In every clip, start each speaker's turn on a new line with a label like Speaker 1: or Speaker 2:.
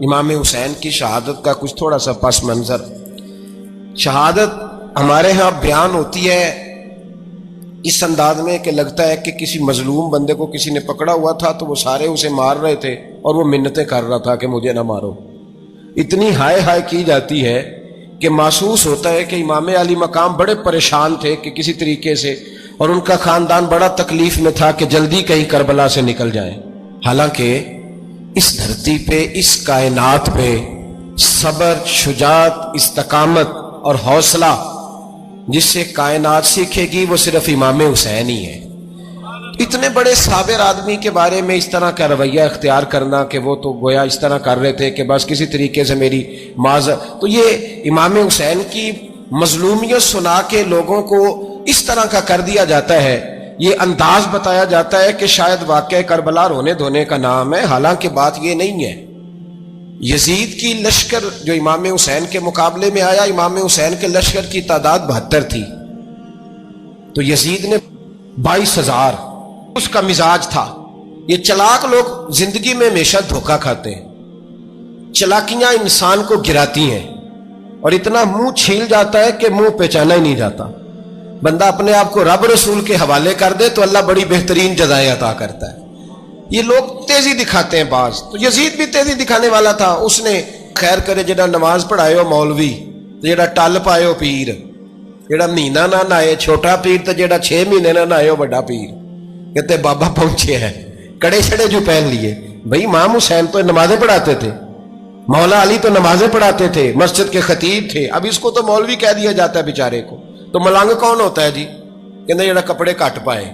Speaker 1: امام حسین کی شہادت کا کچھ تھوڑا سا پس منظر۔ شہادت ہمارے ہاں بیان ہوتی ہے اس انداز میں کہ لگتا ہے کہ کسی مظلوم بندے کو کسی نے پکڑا ہوا تھا تو وہ سارے اسے مار رہے تھے اور وہ منتیں کر رہا تھا کہ مجھے نہ مارو۔ اتنی ہائے ہائے کی جاتی ہے کہ محسوس ہوتا ہے کہ امام علی مقام بڑے پریشان تھے کہ کسی طریقے سے، اور ان کا خاندان بڑا تکلیف میں تھا کہ جلدی کہیں کربلا سے نکل جائیں۔ حالانکہ اس دھرتی پہ، اس کائنات پہ صبر، شجاعت، استقامت اور حوصلہ جس سے کائنات سیکھے گی وہ صرف امام حسین ہی ہے۔ اتنے بڑے صابر آدمی کے بارے میں اس طرح کا رویہ اختیار کرنا کہ وہ تو گویا اس طرح کر رہے تھے کہ بس کسی طریقے سے میری معذرت، تو یہ امام حسین کی مظلومیت سنا کے لوگوں کو اس طرح کا کر دیا جاتا ہے، یہ انداز بتایا جاتا ہے کہ شاید واقعہ کربلا رونے دھونے کا نام ہے، حالانکہ بات یہ نہیں ہے۔ یزید کی لشکر جو امام حسین کے مقابلے میں آیا، امام حسین کے لشکر کی تعداد 72 تھی، تو یزید نے 22,000، اس کا مزاج تھا۔ یہ چلاک لوگ زندگی میں ہمیشہ دھوکہ کھاتے ہیں، چلاکیاں انسان کو گراتی ہیں اور اتنا منہ چھیل جاتا ہے کہ منہ پہچانا ہی نہیں جاتا۔ بندہ اپنے آپ کو رب رسول کے حوالے کر دے تو اللہ بڑی بہترین جزائیں عطا کرتا ہے۔ یہ لوگ تیزی دکھاتے ہیں بعض، تو یزید بھی تیزی دکھانے والا تھا۔ اس نے خیر کرے جڑا نماز پڑھائے ہو مولوی، جڑا ٹل پائے ہو پیر، جڑا مہینہ نہ نہائے چھوٹا پیر، تو جڑا 6 مہینے نہ نہائے ہو بڑا پیر، کہتے بابا پہنچے ہیں، کڑے چھڑے جو پہن لیے۔ بھائی امام حسین تو نمازیں پڑھاتے تھے، مولا علی تو نمازیں پڑھاتے تھے، مسجد کے خطیب تھے، اب اس کو تو مولوی کہہ دیا جاتا ہے بیچارے کو، تو ملنگ کون ہوتا ہے جی؟ کہتے جڑا کپڑے کٹ پائے۔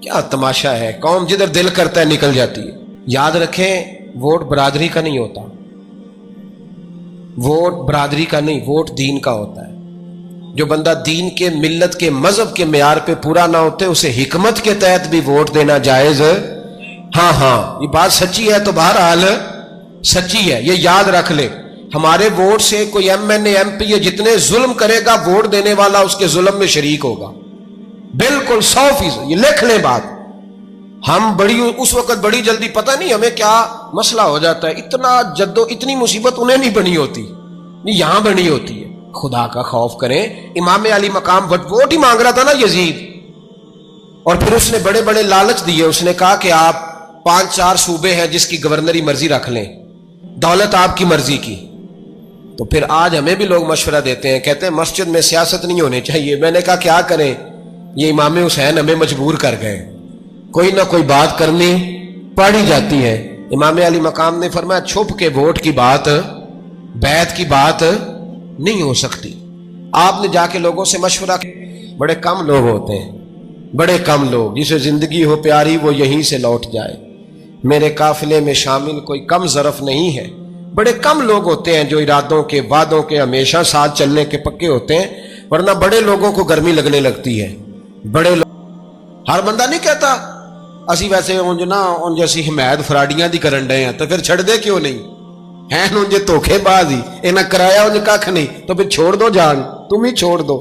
Speaker 1: کیا تماشا ہے، قوم جدھر دل کرتا ہے نکل جاتی ہے۔ یاد رکھیں ووٹ برادری کا نہیں ہوتا، ووٹ برادری کا نہیں، ووٹ دین کا ہوتا ہے۔ جو بندہ دین کے، ملت کے، مذہب کے معیار پہ پورا نہ ہوتے اسے حکمت کے تحت بھی ووٹ دینا جائز۔ ہاں یہ بات سچی ہے تو بہرحال سچی ہے، یہ یاد رکھ لے۔ ہمارے ووٹ سے کوئی ایم این اے، ایم پی اے جتنے ظلم کرے گا، ووٹ دینے والا اس کے ظلم میں شریک ہوگا، بالکل 100%۔ یہ لکھ لیں بات۔ ہم اس وقت بڑی جلدی، پتہ نہیں ہمیں کیا مسئلہ ہو جاتا ہے، اتنا اتنی مصیبت انہیں نہیں بنی ہوتی، نہیں یہاں بنی ہوتی ہے۔ خدا کا خوف کریں۔ امام علی مقام ووٹ ہی مانگ رہا تھا نا یزید، اور پھر اس نے بڑے بڑے لالچ دیے۔ اس نے کہا کہ آپ 5-4 صوبے ہیں جس کی گورنری مرضی رکھ لیں، دولت آپ کی مرضی کی۔ تو پھر آج ہمیں بھی لوگ مشورہ دیتے ہیں، کہتے ہیں مسجد میں سیاست نہیں ہونی چاہیے۔ میں نے کہا کیا کریں، یہ امام حسین ہمیں مجبور کر گئے، کوئی نہ کوئی بات کرنی پڑی جاتی ہے۔ امام علی مقام نے فرمایا چھپ کے ووٹ کی بات، بیعت کی بات نہیں ہو سکتی۔ آپ نے جا کے لوگوں سے مشورہ کیا، بڑے کم لوگ ہوتے ہیں، بڑے کم لوگ، جسے زندگی ہو پیاری وہ یہیں سے لوٹ جائے۔ میرے قافلے میں شامل کوئی کم ظرف نہیں ہے، بڑے کم لوگ ہوتے ہیں جو ارادوں کے، وعدوں کے ہمیشہ ساتھ چلنے کے پکے ہوتے ہیں، ورنہ بڑے لوگوں کو گرمی لگنے لگتی ہے۔ بڑے لوگ، ہر بندہ نہیں کہتا اسی ویسے ان جیسی حمایت فراڈیاں دی کرن ڈے ہیں تو پھر چھڑ دے کیوں نہیں ہیں، ان جے دھوکے باز ہی انہیں کرایا ان کھ نہیں تو پھر چھوڑ دو، جان تم ہی چھوڑ دو۔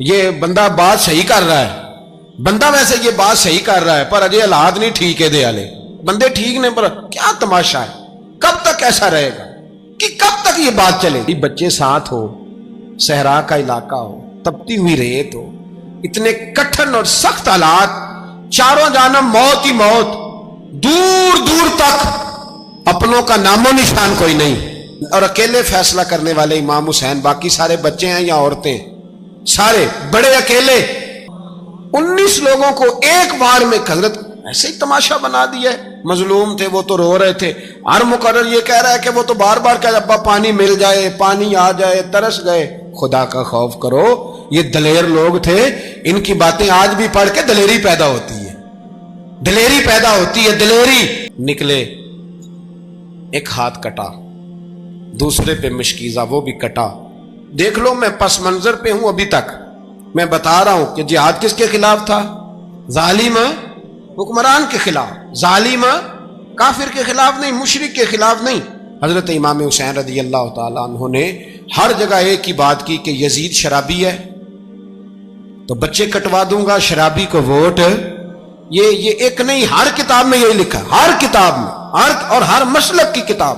Speaker 1: یہ بندہ بات صحیح کر رہا ہے، بندہ ویسے یہ بات صحیح کر رہا ہے، پر اجے حالات نہیں ٹھیک ہے، دے والے بندے ٹھیک نہیں، پر کیا تماشا ہے، کب تک ایسا رہے گا کہ کب تک یہ بات چلے گی؟ بچے ساتھ ہو، صحرا کا علاقہ ہو، تپتی ہوئی ریت ہو، اتنے کٹھن اور سخت حالات، چاروں جانب موت ہی موت، دور دور تک اپنوں کا نام و نشان کوئی نہیں، اور اکیلے فیصلہ کرنے والے امام حسین، باقی سارے بچے ہیں یا عورتیں، سارے بڑے اکیلے 19 لوگوں کو ایک بار میں حضرت ایسے ہی تماشا بنا دیا ہے۔ مظلوم تھے وہ تو رو رہے تھے، ہر مقرر یہ کہہ رہا ہے کہ وہ تو بار بار کہ ابا پانی مل جائے، پانی آ جائے، ترس گئے۔ خدا کا خوف کرو، یہ دلیر لوگ تھے، ان کی باتیں آج بھی پڑھ کے دلیری پیدا ہوتی ہے، دلیری پیدا ہوتی ہے، دلیری۔ نکلے، ایک ہاتھ کٹا، دوسرے پہ مشکیزہ وہ بھی کٹا۔ دیکھ لو میں پس منظر پہ ہوں ابھی تک، میں بتا رہا ہوں کہ جہاد کس کے خلاف تھا؟ ظالم حکمران کے خلاف، ظالم کافر کے خلاف نہیں، مشرک کے خلاف نہیں۔ حضرت امام حسین رضی اللہ تعالیٰ عنہ نے ہر جگہ ایک ہی بات کی کہ یزید شرابی ہے تو بچے کٹوا دوں گا، شرابی کو ووٹ۔ یہ ایک نہیں، ہر کتاب میں یہی لکھا، ہر کتاب میں، اور ہر مسلک کی کتاب۔